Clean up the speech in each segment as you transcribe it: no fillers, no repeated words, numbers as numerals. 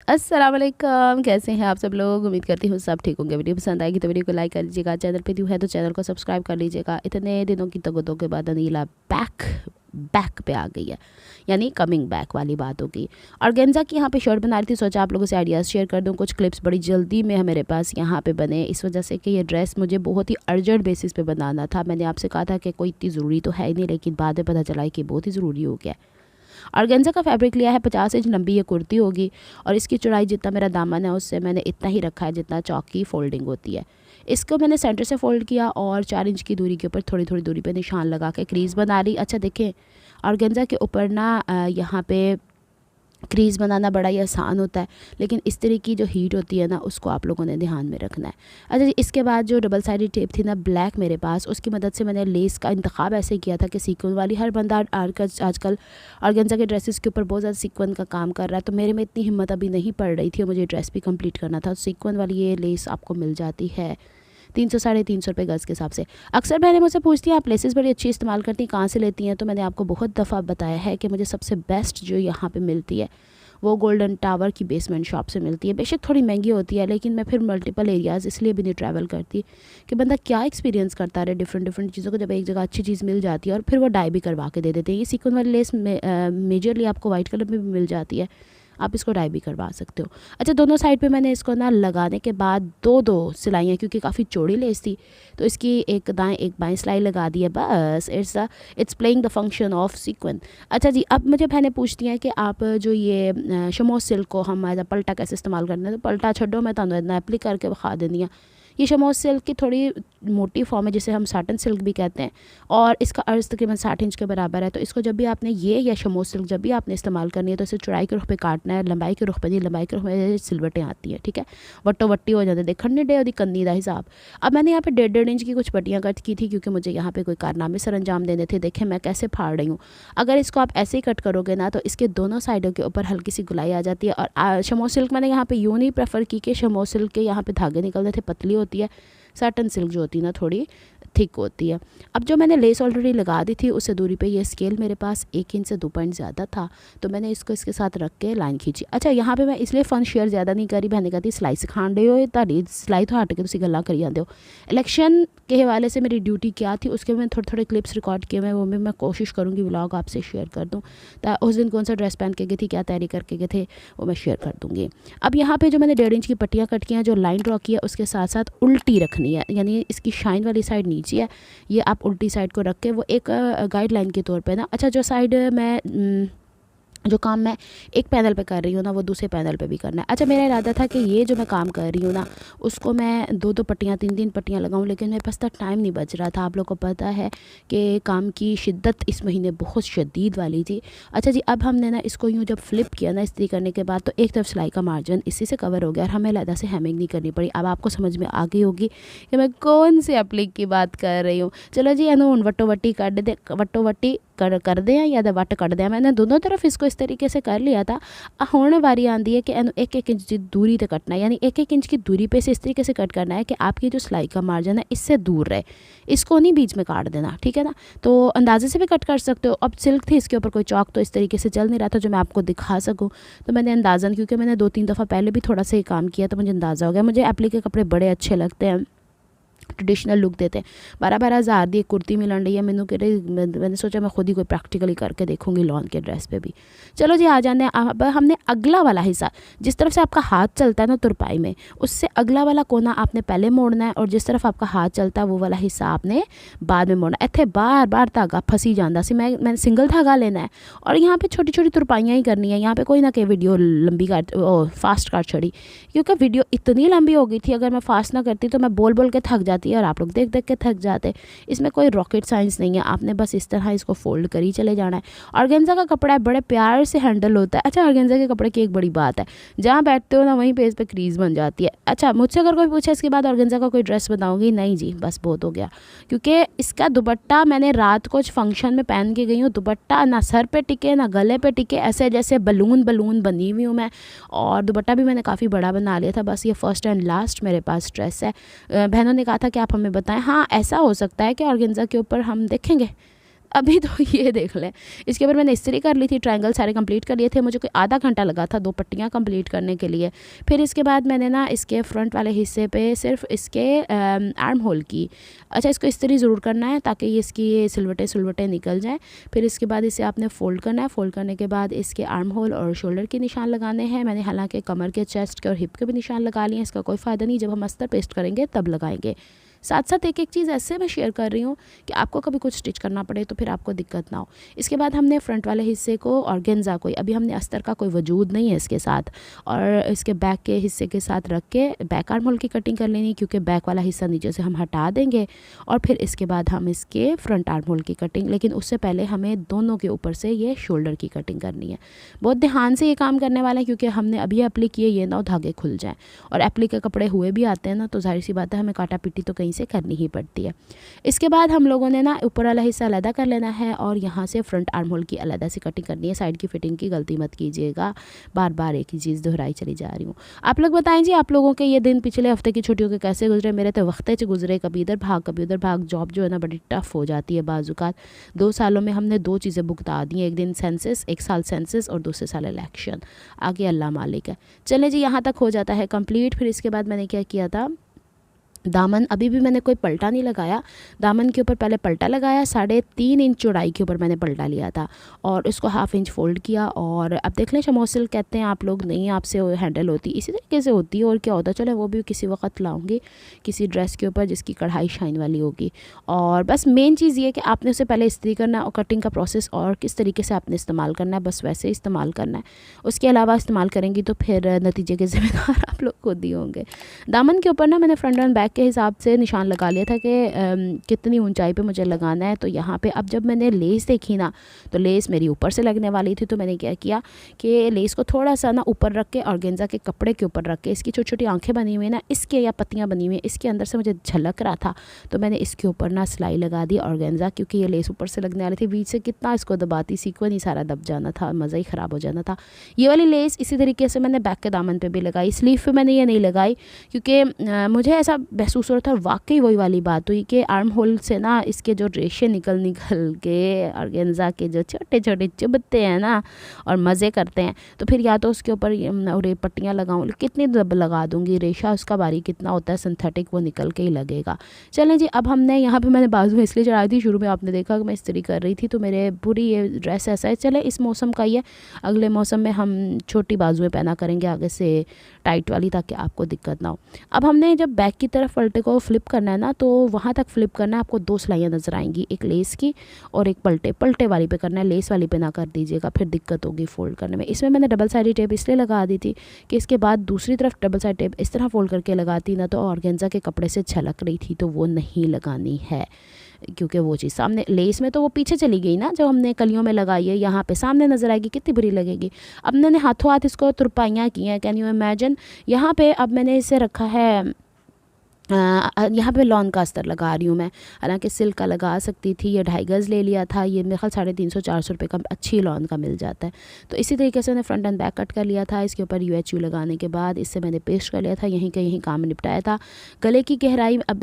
अस्सलाम वालेकुम, कैसे हैं आप सब लोग। उम्मीद करती हूँ सब ठीक होंगे। वीडियो पसंद आएगी तो वीडियो को लाइक कर लीजिएगा। चैनल पे न्यू है तो चैनल को सब्सक्राइब कर लीजिएगा। इतने दिनों की तगदों के बाद अनीला बैक पे आ गई है, यानी कमिंग बैक वाली बात होगी। ऑर्गेन्जा की यहाँ पे शर्ट बना रही थी, सोचा आप लोगों से आइडियाज़ शेयर कर दूँ। कुछ क्लिप्स बड़ी जल्दी में मेरे पास यहाँ पे बने, इस वजह से कि ये ड्रेस मुझे बहुत ही अर्जेंट बेसिस पे बनाना था। मैंने आपसे कहा था कि कोई इतनी ज़रूरी तो है ही नहीं, लेकिन बाद में पता चला कि बहुत ही ज़रूरी हो गया। ऑर्गेन्जा का फैब्रिक लिया है, 50 इंच लंबी ये कुर्ती होगी और इसकी चौड़ाई जितना मेरा दामन है उससे मैंने इतना ही रखा है जितना चौक की फोल्डिंग होती है। इसको मैंने सेंटर से फोल्ड किया और 4 इंच की दूरी के ऊपर थोड़ी थोड़ी दूरी पे निशान लगा के क्रीज़ बना ली। अच्छा देखें, ऑर्गेन्जा के ऊपर ना यहाँ पे क्रीज़ बनाना बड़ा ही आसान होता है, लेकिन इस तरह की जो हीट होती है ना उसको आप लोगों ने ध्यान में रखना है। अच्छा जी, इसके बाद जो डबल साइडेड टेप थी ना ब्लैक मेरे पास, उसकी मदद से मैंने लेस का इंतखाब ऐसे किया था कि सीक्वेंस वाली, हर बंदा आजकल ऑर्गेन्जा के ड्रेसेस के ऊपर बहुत ज़्यादा सीक्वेंस का काम कर रहा है, तो मेरे में इतनी हिम्मत अभी नहीं पड़ रही थी और मुझे ड्रेस भी कंप्लीट करना था। सीक्वेंस वाली ये लेस आपको मिल जाती है 300 साढ़े 300 रुपये गज़ के हिसाब से। अक्सर मैंने मुझसे पूछती हैं आप लेसेस बड़ी अच्छी इस्तेमाल करती हैं, कहाँ से लेती हैं, तो मैंने आपको बहुत दफ़ा बताया है कि मुझे सबसे बेस्ट जो यहाँ पे मिलती है वो गोल्डन टावर की बेसमेंट शॉप से मिलती है। बेशक थोड़ी महंगी होती है, लेकिन मैं फिर मल्टीपल एरियाज़ इसलिए भी नहीं ट्रैवल करती कि बंदा क्या एक्सपीरियंस करता रहे डिफरेंट चीज़ों को। जब एक जगह अच्छी चीज़ मिल जाती है और फिर वो डाई भी करवा के दे देते हैं। ये सीक्वेंस वाली लेस मेजरली आपको वाइट कलर में भी मिल जाती है, आप इसको डाई भी करवा सकते हो। अच्छा, दोनों साइड पे मैंने इसको ना लगाने के बाद दो सिलाइयाँ, क्योंकि काफ़ी चौड़ी लेस थी तो इसकी एक दाएं एक बाएं सिलाई लगा दी है। बस it's playing the function of sequence. अच्छा जी, अब मुझे बहनें पूछती हैं कि आप जो ये शमो सिल्क को हम एज अ पल्टा कैसे इस्तेमाल करना है, तो पल्टा छड्डो, मैं तुहानू एप्ली करके विखा देनी है। ये शमो सिल्क की थोड़ी मोटी फॉर्म है जिसे हम साटन सिल्क भी कहते हैं और इसका अर्ज तकरीबन 60 इंच के बराबर है। तो इसको जब भी आपने ये या शमो सिल्क जब भी आपने इस्तेमाल करनी है तो इसे चौड़ाई के रुख पे काटना है, लंबाई के रुख पे नहीं। लंबाई के रुख पे सिलवटें आती हैं, ठीक है, वट्टो वट्टी हो जाते देखने डे और कन्नी का हिसाब। अब मैंने यहाँ पे 1.5 इंच की कुछ पट्टियाँ कट की थी क्योंकि मुझे यहाँ पे कोई कारनामे सर अंजाम देने थे। देखें मैं कैसे फाड़ रही हूँ। अगर इसको आप ऐसे ही कट करोगे ना तो इसके दोनों साइडों के ऊपर हल्की सी गुलाई आ जाती है। और शमो सिल्क मैंने यहाँ पे यूँ नहीं प्रेफर की कि शमो सिल्क के यहाँ पे धागे निकलते थे, पतली होती है। साटन सिल्क जो होती है ना थोड़ी थिक होती है। अब जो मैंने लेस ऑलरेडी लगा दी थी उससे दूरी पे ये स्केल मेरे पास 1 इंच से 2 पॉइंट ज़्यादा था, तो मैंने इसको इसके साथ रख के लाइन खींची। अच्छा, यहाँ पे मैं इसलिए फन शेयर ज़्यादा नहीं करी, बहने कहती सिलाई सिखाण रहे हो, तारी सिलाई तो हट के तुम गल्लां करी जाते हो। इलेक्शन के हवाले से मेरी ड्यूटी क्या थी उसके मैं थोड़े क्लिप्स रिकॉर्ड किए हुए, वो भी मैं कोशिश करूँगी व्लॉग आपसे शेयर कर दूँ। उस दिन कौन सा ड्रेस पहन के गई थी, क्या तैयारी करके गए थे, वो मैं शेयर कर दूँगी। अब यहाँ पर जो मैंने 1.5 इंच की पट्टियाँ कट की हैं, जो लाइन ड्रॉ की है उसके साथ साथ उल्टी रखनी है, यानी इसकी शाइन वाली साइड नीचे है, ये आप उल्टी साइड को रख के वो एक गाइडलाइन के तौर पे ना। अच्छा, जो साइड मैं जो काम मैं एक पैनल पे कर रही हूँ ना वो दूसरे पैनल पे भी करना है। अच्छा, मेरा इरादा था कि ये जो मैं काम कर रही हूँ ना उसको मैं 2 पट्टियाँ 3 पट्टियाँ लगाऊँ, लेकिन मेरे पास तक टाइम नहीं बच रहा था। आप लोगों को पता है कि काम की शिद्दत इस महीने बहुत शदीद वाली थी। अच्छा जी, अब हमने ना इसको यूँ जब फ्लिप किया ना इस्त्री करने के बाद तो एक तरफ सिलाई का मार्जिन इसी से कवर हो गया और हमें अलग से हेमिंग नहीं करनी पड़ी। अब आपको समझ में आ गई होगी कि मैं कौन से एप्लिक की बात कर रही हूँ। चलो जी, एनू हूँ वट्टो वट्टी कर दें या वट कट दें। मैंने दोनों तरफ इसको इस तरीके से कर लिया था। हुण वारी आती है कि एनू 1-1 इंच की दूरी तक कटना है, यानी 1-1 इंच की दूरी पे से इस तरीके से कट करना है कि आपकी जो सिलाई का मार्जिन है इससे दूर रहे, इसको नहीं बीच में काट देना, ठीक है ना। तो अंदाजे से भी कट कर सकते हो। अब सिल्क थी, इसके ऊपर कोई चौक तो इस तरीके से चल नहीं रहा था जो मैं आपको दिखा सकूँ, तो मैंने अंदाज़न, क्योंकि मैंने 2-3 दफ़ा पहले भी थोड़ा सा ये काम किया तो मुझे अंदाज़ा हो गया। मुझे एप्लिक के कपड़े बड़े अच्छे लगते हैं, ट्रेडिशनल लुक देते हैं। 12-12 हज़ार की एक कुर्ती मिलन रही है मैंने कि मैंने सोचा मैं खुद ही कोई प्रैक्टिकली करके देखूंगी लॉन के ड्रेस पे भी। चलो जी, आ जाने अब हमने अगला वाला हिस्सा, जिस तरफ से आपका हाथ चलता है ना तुरपाई में, उससे अगला वाला कोना आपने पहले मोड़ना है और जिस तरफ आपका हाथ चलता है वो वाला हिस्सा आपने बाद में मोड़ना। इतने बार धागा फंसी जाता सी, मैंने सिंगल धागा लेना है और यहाँ पर छोटी छोटी तुरपाइयाँ ही करनी है। यहाँ पर कोई ना कोई वीडियो लंबी फास्ट कर छड़ी, क्योंकि वीडियो इतनी लंबी हो गई थी, अगर मैं फास्ट ना करती तो मैं बोल के थक जाती और आप लोग देख के थक जाते। इसमें कोई रॉकेट साइंस नहीं है, आपने बस इस तरह इसको फोल्ड कर ही चले जाना है। ऑर्गेन्जा का कपड़ा है, बड़े प्यार से हैंडल होता है। अच्छा, ऑर्गेन्जा के कपड़े की एक बड़ी बात है, जहाँ बैठते हो ना वहीं पे इस पर क्रीज बन जाती है। अच्छा, मुझसे अगर कोई पूछे इसके बाद ऑर्गेन्जा का कोई ड्रेस बताऊंगी, नहीं जी, बस बहुत हो गया, क्योंकि इसका दुपट्टा मैंने रात को फंक्शन में पहन के गई हूँ। दुपट्टा ना सर पे टिके ना गले पे टिके, ऐसे जैसे बलून बनी हुई हूँ मैं, और दुपट्टा भी मैंने काफ़ी बड़ा बना लिया था। बस ये फर्स्ट एंड लास्ट मेरे पास ड्रेस है। बहनों ने कहा था कि आप हमें बताएं। हाँ, ऐसा हो सकता है कि ऑर्गेन्जा के ऊपर हम देखेंगे अभी तो ये देख लें, इसके ऊपर मैंने इस्त्री कर ली थी, ट्रायंगल सारे कंप्लीट कर लिए थे, मुझे कोई आधा घंटा लगा था 2 पट्टियाँ कंप्लीट करने के लिए। फिर इसके बाद मैंने ना इसके फ्रंट वाले हिस्से पे सिर्फ इसके आर्म होल की, अच्छा इसको इस्त्री ज़रूर करना है ताकि ये इसकी ये सिलवटें निकल जाएँ। फिर इसके बाद इसे आपने फ़ोल्ड करना है, फ़ोल्ड करने के बाद इसके आर्म होल और शोल्डर के निशान लगाने हैं। मैंने हालांकि कमर के, चेस्ट के और हिप के भी निशान लगा लिए हैं, इसका कोई फ़ायदा नहीं, जब हम अस्तर पेस्ट करेंगे तब लगाएंगे। साथ साथ एक एक चीज़ ऐसे मैं शेयर कर रही हूँ कि आपको कभी कुछ स्टिच करना पड़े तो फिर आपको दिक्कत ना हो। इसके बाद हमने फ्रंट वाले हिस्से को ऑर्गेन्जा को, अभी हमने अस्तर का कोई वजूद नहीं है इसके साथ, और इसके बैक के हिस्से के साथ रख के बैक आर्म होल की कटिंग कर लेनी, क्योंकि बैक वाला हिस्सा नीचे से हम हटा देंगे और फिर इसके बाद हम इसके फ्रंट आर्म होल की कटिंग, लेकिन उससे पहले हमें दोनों के ऊपर से ये शोल्डर की कटिंग करनी है। बहुत ध्यान से ये काम करने वाला है क्योंकि हमने अभी एप्ली किए, ये ना हो धागे खुल जाएँ, और एप्ली के कपड़े हुए भी आते हैं ना, तो जाहिर सी बात है हमें काटा पिट्टी तो कहीं से करनी ही पड़ती है। इसके बाद हम लोगों ने ना ऊपर वाला हिस्सा अलग कर लेना है और यहाँ से फ्रंट आर्म होल की अलग से कटिंग करनी है। साइड की फिटिंग की गलती मत कीजिएगा, बार बार एक ही चीज़ दोहराई चली जा रही हूँ। आप लोग बताएं जी, आप लोगों के ये दिन पिछले हफ्ते की छुट्टियों के कैसे गुजरे? मेरे तो वक्ते से गुजरे, कभी इधर भाग कभी उधर भाग। जॉब जो है ना बड़ी टफ हो जाती है बाजुकात। 2 सालों में हमने 2 चीज़ें भुगता दी हैं, एक दिन सेंसस, 1 साल सेंसस और दूसरे साल इलेक्शन। आगे अल्लाह मालिक है। चले जी, यहाँ तक हो जाता है कंप्लीट। फिर इसके बाद मैंने क्या किया था, दामन अभी भी मैंने कोई पलटा नहीं लगाया, दामन के ऊपर पहले पलटा लगाया, 3.5 इंच चौड़ाई के ऊपर मैंने पलटा लिया था और उसको 1/2 इंच फोल्ड किया। और अब देख लें, शमोसिल कहते हैं आप लोग, नहीं आपसे हैंडल होती, इसी तरीके से होती है और क्या होता है। चलो वो भी किसी वक्त लाऊंगी किसी ड्रेस के ऊपर जिसकी कढ़ाई शाइन वाली होगी। और बस मेन चीज़ ये कि आपने उससे पहले इस्त्री करना है और कटिंग का प्रोसेस और किस तरीके से आपने इस्तेमाल करना है, बस वैसे इस्तेमाल करना है। उसके अलावा इस्तेमाल करेंगी तो फिर नतीजे के ज़िम्मेदार आप लोग खुद ही होंगे। दामन के ऊपर ना मैंने फ्रंट एंड बैक के हिसाब से निशान लगा लिया था कि कितनी ऊंचाई पे मुझे लगाना है। तो यहाँ पे अब जब मैंने लेस देखी ना, तो लेस मेरी ऊपर से लगने वाली थी, तो मैंने क्या किया कि लेस को थोड़ा सा ना ऊपर रख के ऑर्गेन्जा के कपड़े के ऊपर रख के, इसकी छोटी छोटी आंखें बनी हुई ना, इसके या पत्तियाँ बनी हुई हैं, इसके अंदर से मुझे झलक रहा था, तो मैंने इसके ऊपर ना सिलाई लगा दी ऑर्गेन्जा, क्योंकि ये लेस ऊपर से लगने वाली थी। बीच से कितना इसको दबाती, सीक्वेंस ही सारा दब जाना था, मज़ा ही ख़राब हो जाना था। ये वाली लेस इसी तरीके से मैंने बैक के दामन पर भी लगाई, स्लीव पर मैंने ये नहीं लगाई क्योंकि मुझे ऐसा महसूस हो रहा था, वाकई वही वाली बात हुई कि आर्म होल से ना इसके जो रेशे निकल के ऑर्गेन्जा के जो छोटे छोटे चुभते हैं ना और मज़े करते हैं, तो फिर या तो उसके ऊपर और पट्टियाँ लगाऊँ, कितनी दब लगा दूँगी, रेशा उसका बारीक कितना होता है सिंथेटिक, वो निकल के ही लगेगा। चलें जी, अब हमने यहाँ पे मैंने बाजू में इसलिए चढ़ाई थी, शुरू में आपने देखा कि मैं इस्त्री कर रही थी, तो मेरे पूरी ये ड्रेस ऐसा है। चले, इस मौसम का ही है, अगले मौसम में हम छोटी बाजुएँ पहना करेंगे आगे से टाइट वाली, ताकि आपको दिक्कत ना हो। अब हमने जब बैक की तरफ पलटे को फ्लिप करना है ना, तो वहाँ तक फ्लिप करना है, आपको 2 सिलाइयाँ नज़र आएंगी, एक लेस की और एक पलटे वाली पे करना है, लेस वाली पे ना कर दीजिएगा, फिर दिक्कत होगी फोल्ड करने में। इसमें मैंने डबल साइड टेप इसलिए लगा दी थी कि इसके बाद दूसरी तरफ डबल साइड टेप इस तरह फोल्ड करके लगाती ना, तो ऑर्गेन्जा के कपड़े से छलक रही थी, तो वो नहीं लगानी है, क्योंकि वो चीज़ सामने लेस में तो वो पीछे चली गई ना, जो हमने कलियों में लगाई है, यहाँ पे सामने नज़र आएगी, कितनी बुरी लगेगी। अब मैंने हाथों हाथ इसको तुरपाइयाँ की हैं, कैन यू इमेजिन। यहाँ पे अब मैंने इसे रखा है, यहाँ पे लॉन का अस्तर लगा रही हूँ मैं, हालांकि सिल्क का लगा सकती थी। ये 2.5 गज़ ले लिया था, ये मेरे ख्याल 350-400 रुपये का अच्छी लॉन का मिल जाता है। तो इसी तरीके से मैंने फ्रंट एंड बैक कट कर लिया था। इसके ऊपर UHU लगाने के बाद इससे मैंने पेस्ट कर लिया था, यहीं का यहीं काम निपटाया था। गले की गहराई अब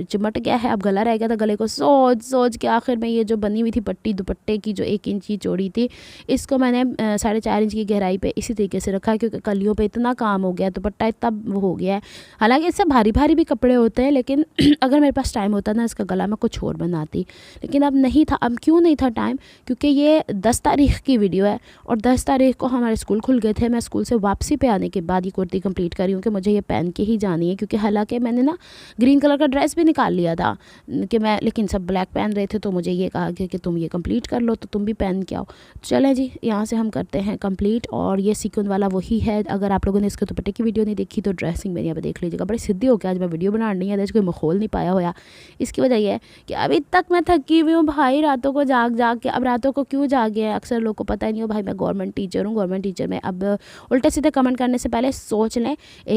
चिमट गया है, अब गला रह गया था, गले को सोच के आखिर में ये जो बनी हुई थी पट्टी दुपट्टे की जो 1 इंच की चौड़ी थी, इसको मैंने 4.5 इंच की गहराई पर इसी तरीके से रखा, क्योंकि कलियों पर इतना काम हो गया, दुपट्टा इतना हो गया है। हालाँकि इससे भारी भारी भी कपड़े होते हैं, लेकिन अगर मेरे पास टाइम होता ना, इसका गला मैं कुछ और बनाती, लेकिन अब नहीं था। अब क्यों नहीं था टाइम? क्योंकि ये 10 तारीख की वीडियो है और 10 तारीख को हमारे स्कूल खुल गए थे। मैं स्कूल से वापसी पे आने के बाद ये कुर्ती कंप्लीट करी हूँ कि मुझे ये पहन के ही जानी है, क्योंकि हालांकि मैंने ना ग्रीन कलर का ड्रेस भी निकाल लिया था कि मैं, लेकिन सब ब्लैक पहन रहे थे, तो मुझे ये कहा कि तुम ये कंप्लीट कर लो, तो तुम भी पहन के आओ। चलें जी, यहाँ से हम करते हैं कंप्लीट। और ये सीक्वेंस वाला वही है। अगर आप लोगों ने इसके दुपट्टे की वीडियो नहीं देखी तो ड्रेसिंग मेरी यहाँ पर देख लीजिएगा। बड़ी सिद्धि हो गया, आज मैं वीडियो बना रही है, कोई मखौल नहीं पाया होया। इसकी वजह यह है कि अभी तक मैं थकी हुई हूँ भाई, रातों को जाग के। अब रातों को क्यों जागे हैं अक्सर लोग को पता ही नहीं हो भाई, मैं गवर्नमेंट टीचर हूँ। गवर्नमेंट टीचर में अब उल्टे सीधे कमेंट करने से पहले सोच लें,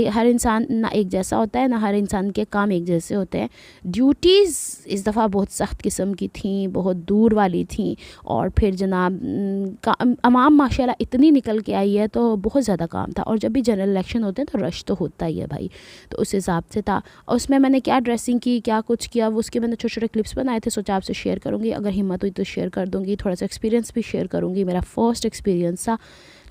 हर इंसान ना एक जैसा होता है, ना हर इंसान के काम एक जैसे होते हैं। ड्यूटीज़ इस दफ़ा बहुत सख्त किस्म की थी, बहुत दूर वाली थी, और फिर जनाब अमाम माशाल्लाह इतनी निकल के आई है, तो बहुत ज़्यादा काम था। और जब भी जनरल इलेक्शन होते हैं तो रश तो होता ही है भाई, तो उस हिसाब से था। उसमें मैंने क्या ड्रेसिंग की, क्या कुछ किया, वो उसके मैंने छोटे छोटे क्लिप्स बनाए थे, सोचा आपसे शेयर करूँगी, अगर हिम्मत हुई तो शेयर कर दूँगी, थोड़ा सा एक्सपीरियंस भी शेयर करूँगी, मेरा फर्स्ट एक्सपीरियंस था।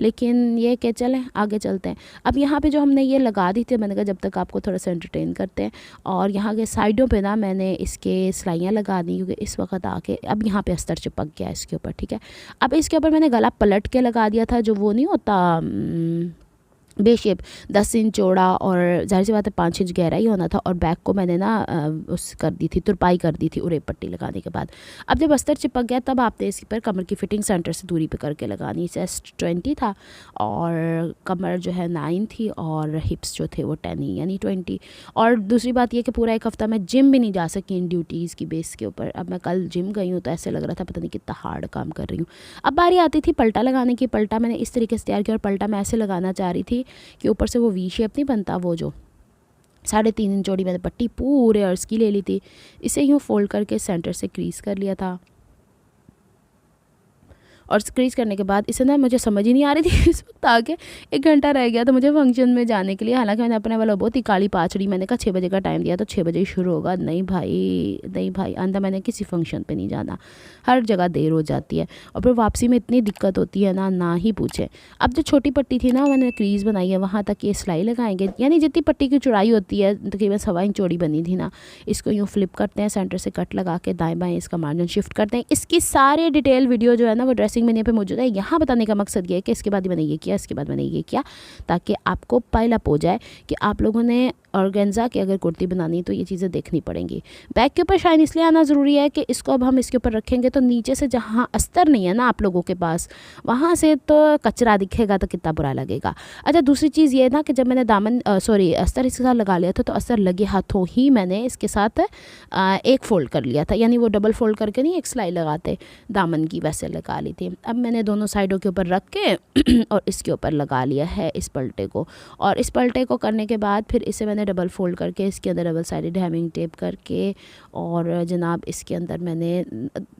लेकिन ये कि चलें आगे चलते हैं। अब यहाँ पे जो हमने ये लगा दी थी, मैंने कहा जब तक आपको थोड़ा सा एंटरटेन करते हैं, और यहाँ के साइडों पे ना मैंने इसके सिलाइयाँ लगा दी, क्योंकि इस वक्त आके अब यहाँ पे अस्तर चिपक गया इसके ऊपर, ठीक है। अब इसके ऊपर मैंने गला पलट के लगा दिया था, जो वो नहीं होता बेशेप 10 इंच चौड़ा और ज़ाहिर सी बात है 5 इंच गहरा ही होना था, और बैक को मैंने ना उस कर दी थी, तुरपाई कर दी थी उरे पट्टी लगाने के बाद। अब जब अस्तर चिपक गया तब आपने इसके पर कमर की फिटिंग सेंटर से दूरी पे करके लगानी। चेस्ट 20 था और कमर जो है 9 थी, और हिप्स जो थे वो 10 ही, यानी 20। और दूसरी बात ये कि पूरा एक हफ़्ता मैं जिम भी नहीं जा सकी इन ड्यूटीज़ की बेस के ऊपर। अब मैं कल जिम गई हूँ तो ऐसे लग रहा था पता नहीं कितना हार्ड काम कर रही हूँ। अब बारी आती थी पलटा लगाने की। पलटा मैंने इस तरीके से तैयार किया, और पलटा मैं ऐसे लगाना चाह रही थी कि ऊपर से वो वी शेप नहीं बनता, वो जो 3.5 इंच चौड़ी मैंने पट्टी पूरे अर्ज की ले ली थी, इसे यूँ फोल्ड करके सेंटर से क्रीज कर लिया था। और क्रीज करने के बाद इसे ना मुझे समझ ही नहीं आ रही थी इस वक्त आके 1 घंटा रह गया था मुझे फंक्शन में जाने के लिए। हालांकि मैंने अपने वाला बहुत ही काली पाचड़ी, मैंने कहा 6 बजे का टाइम दिया तो 6 बजे ही शुरू होगा। नहीं भाई आंदा मैंने किसी फंक्शन पे नहीं जाना, हर जगह देर हो जाती है, और फिर वापसी में इतनी दिक्कत होती है ना ही पूछे। अब जो छोटी पट्टी थी ना, मैंने क्रीज़ बनाई है, वहाँ तक ये सिलाई लगाएंगे, यानी जितनी पट्टी की चौड़ाई होती है, तकरीबन 1.25 इंच चौड़ी बनी थी ना, इसको यूँ फ्लिप करते हैं, सेंटर से कट लगा के दाएँ बाएँ इसका मार्जिन शिफ्ट करते हैं। इसकी सारे डिटेल वीडियो जो है ना वो ड्रेसिंग मेन्यू पे मौजूद है। यहाँ बताने का मकसद ये है कि इसके बाद मैंने ये किया, इसके बाद मैंने ये किया, ताकि आपको पाइल अप हो जाए कि आप लोगों ने ऑर्गेन्जा की अगर कुर्ती बनानी तो ये चीज़ें देखनी पड़ेंगी। बैक के ऊपर शाइन इसलिए आना ज़रूरी है कि इसको अब हम इसके ऊपर रखेंगे तो नीचे से जहाँ अस्तर नहीं है ना आप लोगों के पास, वहाँ से तो कचरा दिखेगा तो कितना बुरा लगेगा। अच्छा, दूसरी चीज़ ये ना कि जब मैंने अस्तर इसके साथ लगा लिया था, तो अस्तर लगे हाथों ही मैंने इसके साथ एक फ़ोल्ड कर लिया था, यानी वो डबल फोल्ड करके नहीं एक सिलाई लगाते दामन की, वैसे लगा ली थी। अब मैंने दोनों साइडों के ऊपर रख के और इसके ऊपर लगा लिया है इस पलटे को। और इस पलटे को करने के बाद फिर इसे मैंने डबल फोल्ड करके इसके अंदर डबल साइडेड हेमिंग टेप करके, और जनाब इसके अंदर मैंने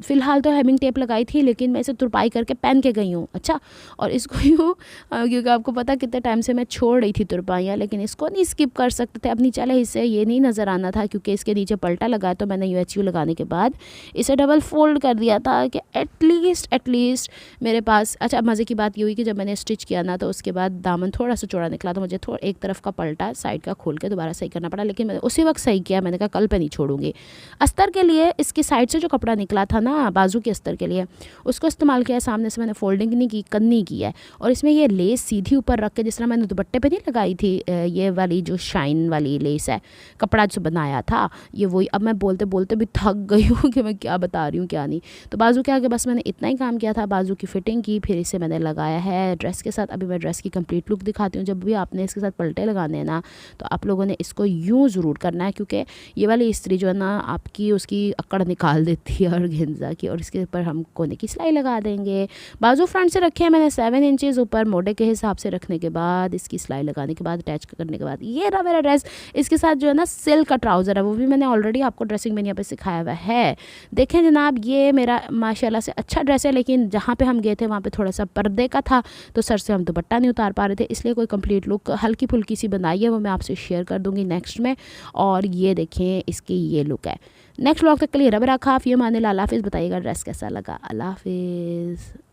फ़िलहाल तो हेमिंग टेप लगाई थी, लेकिन मैं इसे तुरपाई करके पहन के गई हूँ। अच्छा, और इसको यूँ क्योंकि आपको पता कितने टाइम से मैं छोड़ रही थी तुरपाइयाँ, लेकिन इसको नहीं स्किप कर सकते थे। अब नीचे वाले हिस्से ये नहीं नज़र आना था क्योंकि इसके नीचे पलटा लगाया, तो मैंने UHU लगाने के बाद इसे डबल फोल्ड कर दिया था कि एटलीस्ट मेरे पास। अच्छा, मज़े की बात ये हुई कि जब मैंने स्टिच किया ना, तो उसके बाद दामन थोड़ा सा चौड़ा निकला, तो मुझे एक तरफ का पलटा साइड का खोल के दोबारा सही करना पड़ा, लेकिन मैंने उसी वक्त सही किया। मैंने कहा कल पे नहीं छोड़ूंगी। अस्तर के लिए इसकी साइड से जो कपड़ा निकला था ना बाजू के अस्तर के लिए, उसको इस्तेमाल किया। सामने से मैंने फोल्डिंग नहीं की, कन्नी की है, और इसमें ये लेस सीधी ऊपर रख के, जिस तरह मैंने दुपट्टे पे नहीं लगाई थी ये वाली जो शाइन वाली लेस है, कपड़ा जो बनाया था ये वही। अब मैं बोलते बोलते भी थक गई हूँ कि मैं क्या बता रही हूँ क्या नहीं। तो बाजू के आगे बस मैंने इतना ही काम किया था, बाजू की फिटिंग की, फिर इसे मैंने लगाया है ड्रेस के साथ। अभी मैं ड्रेस की कंप्लीट लुक दिखाती हूँ। जब भी आपने इसके साथ पलटे लगाने हैं ना, तो आप लोगों ने इसको यूँ ज़रूर करना है, क्योंकि ये वाली इस्त्री जो है ना आपकी उसकी अकड़ निकाल देती है ऑर्गेन्जा की। और इसके ऊपर हम कोने की सिलाई लगा देंगे। बाजू फ्रंट से रखे हैं मैंने 7 इंचेस, ऊपर मोड़े के हिसाब से रखने के बाद इसकी सिलाई लगाने के बाद अटैच करने के बाद ये रहा मेरा ड्रेस। इसके साथ जो है ना सिल्क का ट्राउज़र है, वो भी मैंने ऑलरेडी आपको ड्रेसिंग मेन्यू पे सिखाया हुआ है। देखें जनाब, ये मेरा माशाल्लाह से अच्छा ड्रेस है, लेकिन जहाँ पे हम गए थे वहाँ पे थोड़ा सा पर्दे का था, तो सर से हम दुपट्टा नहीं उतार पा रहे थे, इसलिए कोई कंप्लीट लुक हल्की फुल्की सी बनाई है, वो मैं आपसे शेयर कर दूँगी नेक्स्ट में। और ये देखें इसकी ये लुक है। नेक्स्ट व्लॉग तक के लिए रब रखा, फ़ी अमान अल्लाह हाफ़िज़। बताइएगा ड्रेस कैसा लगा। अल्लाह हाफ़िज़।